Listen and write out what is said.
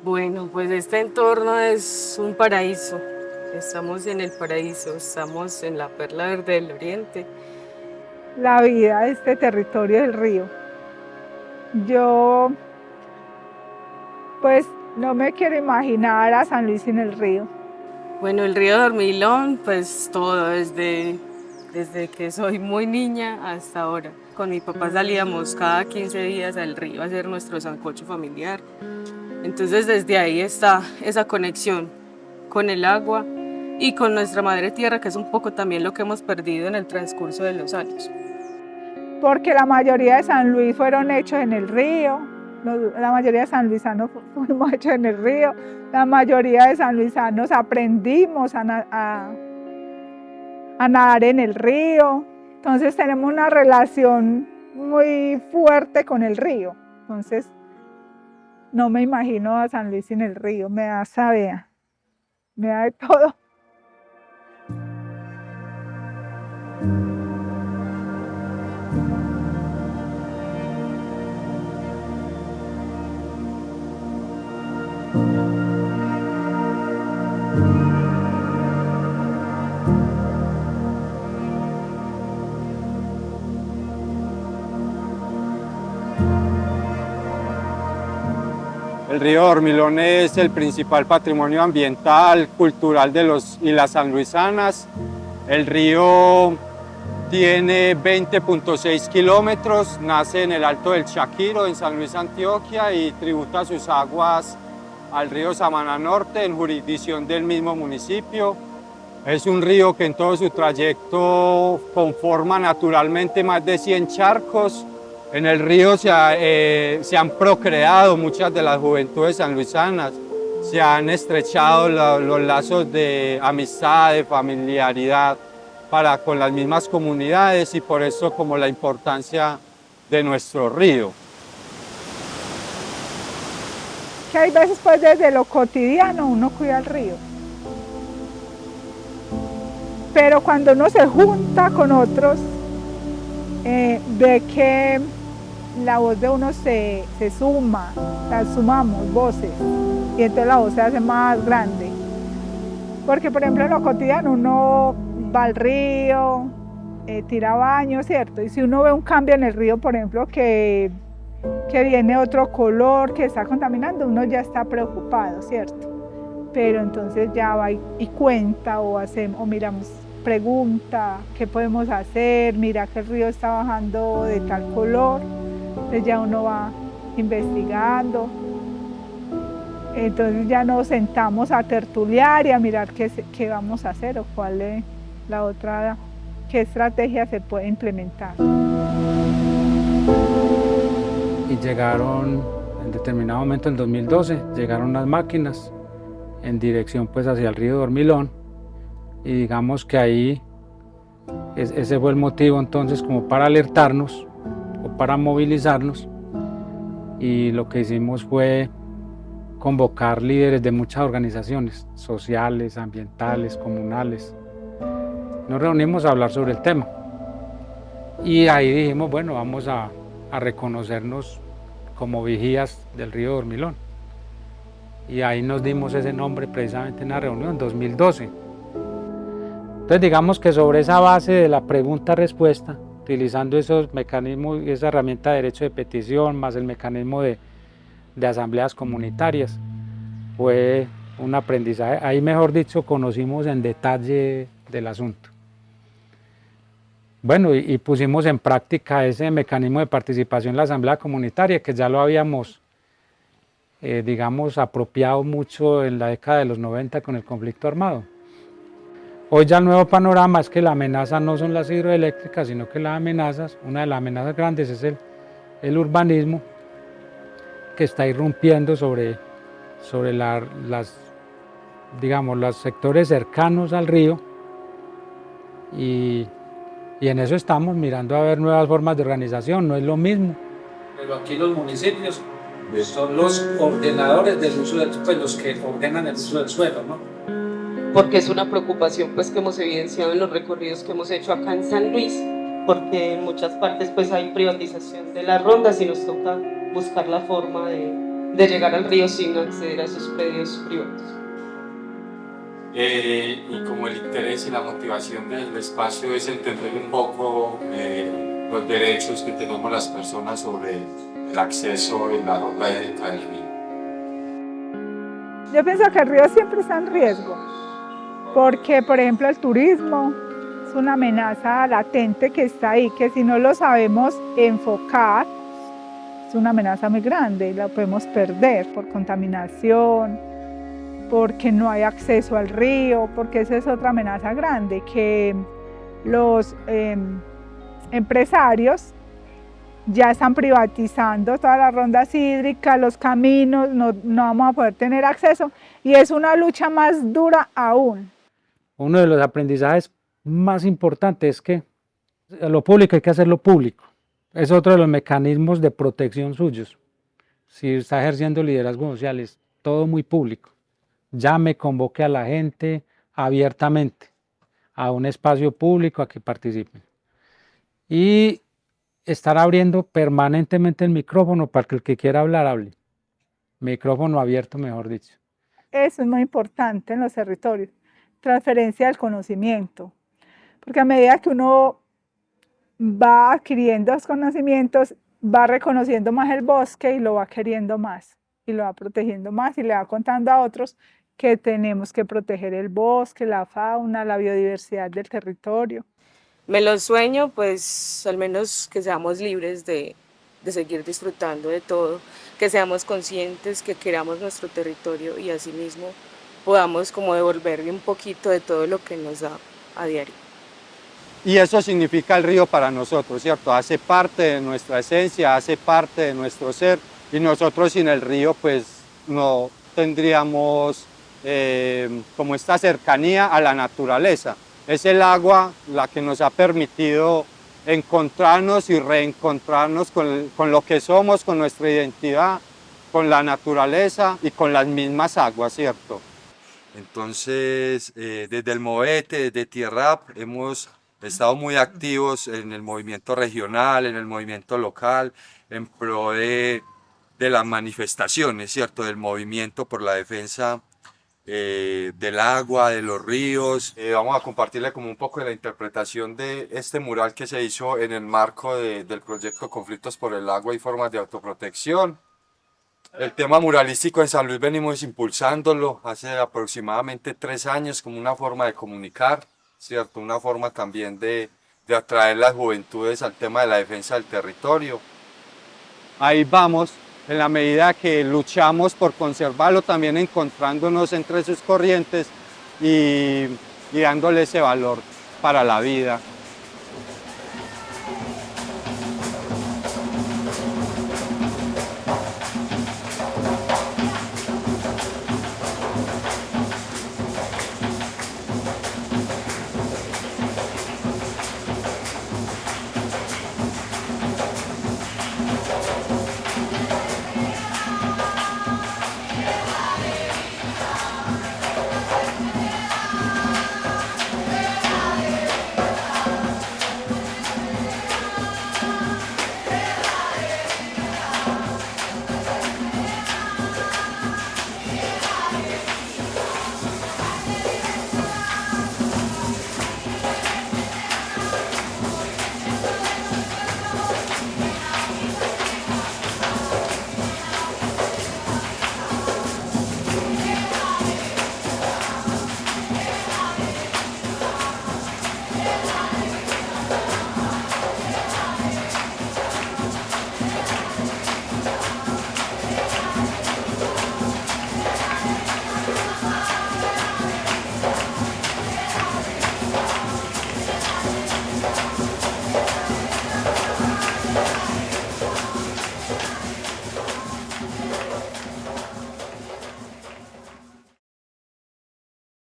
Bueno, pues este entorno es un paraíso. Estamos en el paraíso, estamos en la perla verde del oriente. La vida de este territorio del río. Yo, pues, no me quiero imaginar a San Luis sin el río. Bueno, el río Dormilón, pues todo, desde que soy muy niña hasta ahora. Con mi papá salíamos cada 15 días al río a hacer nuestro sancocho familiar. Entonces desde ahí está esa conexión con el agua y con nuestra madre tierra, que es un poco también lo que hemos perdido en el transcurso de los años. Porque la mayoría de San Luis fueron hechos en el río, la mayoría de sanluisanos fuimos hechos en el río, la mayoría de sanluisanos aprendimos a nadar en el río, entonces tenemos una relación muy fuerte con el río, entonces no me imagino a San Luis sin el río, me da sabea, me da de todo. El río Dormilón es el principal patrimonio ambiental, cultural de los y las sanluisanas. El río tiene 20.6 kilómetros, nace en el Alto del Chaquiro, en San Luis, Antioquia, y tributa sus aguas al río Samaná Norte, en jurisdicción del mismo municipio. Es un río que en todo su trayecto conforma naturalmente más de 100 charcos. En el río se han procreado muchas de las juventudes sanluisanas, se han estrechado los lazos de amistad, de familiaridad con las mismas comunidades, y por eso como la importancia de nuestro río. Que hay veces pues desde lo cotidiano uno cuida el río, pero cuando uno se junta con otros, ve que la voz de uno se suma, las sumamos voces, y entonces la voz se hace más grande. Porque, por ejemplo, en lo cotidiano uno va al río, tira baño, ¿cierto? Y si uno ve un cambio en el río, por ejemplo, que viene otro color, que está contaminando, uno ya está preocupado, ¿cierto? Pero entonces ya va y cuenta o miramos, pregunta, ¿qué podemos hacer? Mira que el río está bajando de tal color. Entonces ya uno va investigando, entonces ya nos sentamos a tertuliar y a mirar qué vamos a hacer o cuál es la otra, qué estrategia se puede implementar. Y llegaron, en determinado momento, en 2012, llegaron las máquinas en dirección pues hacia el río Dormilón, y digamos que ahí ese fue el motivo entonces como para alertarnos o para movilizarnos, y lo que hicimos fue convocar líderes de muchas organizaciones sociales, ambientales, comunales. Nos reunimos a hablar sobre el tema y ahí dijimos, bueno, vamos a reconocernos como vigías del río Dormilón, y ahí nos dimos ese nombre precisamente en la reunión en 2012. Entonces digamos que sobre esa base de la pregunta-respuesta, utilizando esos mecanismos y esa herramienta de derecho de petición más el mecanismo de asambleas comunitarias, fue un aprendizaje. Ahí, mejor dicho, conocimos en detalle del asunto. Bueno, y pusimos en práctica ese mecanismo de participación en la asamblea comunitaria, que ya lo habíamos, digamos, apropiado mucho en la década de los 90 con el conflicto armado. Hoy ya el nuevo panorama es que la amenaza no son las hidroeléctricas, sino que las amenazas, una de las amenazas grandes es el urbanismo, que está irrumpiendo sobre digamos, los sectores cercanos al río, y en eso estamos mirando a ver nuevas formas de organización. No es lo mismo. Pero aquí los municipios son los ordenadores del uso del suelo, pues los que ordenan el uso del suelo, ¿no? Porque es una preocupación pues que hemos evidenciado en los recorridos que hemos hecho acá en San Luis, porque en muchas partes pues hay privatización de las rondas y nos toca buscar la forma de de llegar al río sin acceder a esos predios privados. Y como el interés y la motivación del espacio es entender un poco los derechos que tenemos las personas sobre el acceso y la ruta hídrica del río. Yo pienso que el río siempre está en riesgo, porque por ejemplo el turismo es una amenaza latente que está ahí, que si no lo sabemos enfocar, es una amenaza muy grande y la podemos perder por contaminación, porque no hay acceso al río, porque esa es otra amenaza grande, que los empresarios ya están privatizando todas las rondas hídricas, los caminos, no vamos a poder tener acceso y es una lucha más dura aún. Uno de los aprendizajes más importantes es que lo público hay que hacerlo público. Es otro de los mecanismos de protección suyos. Si está ejerciendo liderazgo social, es todo muy público. Llame, convoque a la gente abiertamente a un espacio público a que participen. Y estar abriendo permanentemente el micrófono para que el que quiera hablar, hable. Micrófono abierto, mejor dicho. Eso es muy importante en los territorios, transferencia del conocimiento, porque a medida que uno va adquiriendo los conocimientos, va reconociendo más el bosque y lo va queriendo más, y lo va protegiendo más y le va contando a otros que tenemos que proteger el bosque, la fauna, la biodiversidad del territorio. Me lo sueño, pues al menos que seamos libres de seguir disfrutando de todo, que seamos conscientes, que queramos nuestro territorio y asimismo podamos como devolverle un poquito de todo lo que nos da a diario. Y eso significa el río para nosotros, ¿cierto? Hace parte de nuestra esencia, hace parte de nuestro ser y nosotros sin el río pues no tendríamos como esta cercanía a la naturaleza. Es el agua la que nos ha permitido encontrarnos y reencontrarnos con lo que somos, con nuestra identidad, con la naturaleza y con las mismas aguas, ¿cierto? Entonces, desde el Movete, desde Tierrap, hemos estado muy activos en el movimiento regional, en el movimiento local, en pro de las manifestaciones, ¿cierto? Del movimiento por la defensa del agua, de los ríos. Vamos a compartirle como un poco de la interpretación de este mural que se hizo en el marco del proyecto Conflictos por el Agua y Formas de Autoprotección. El tema muralístico en San Luis venimos impulsándolo hace aproximadamente 3 años como una forma de comunicar, ¿cierto? Una forma también de atraer las juventudes al tema de la defensa del territorio. Ahí vamos, en la medida que luchamos por conservarlo, también encontrándonos entre sus corrientes y dándole ese valor para la vida.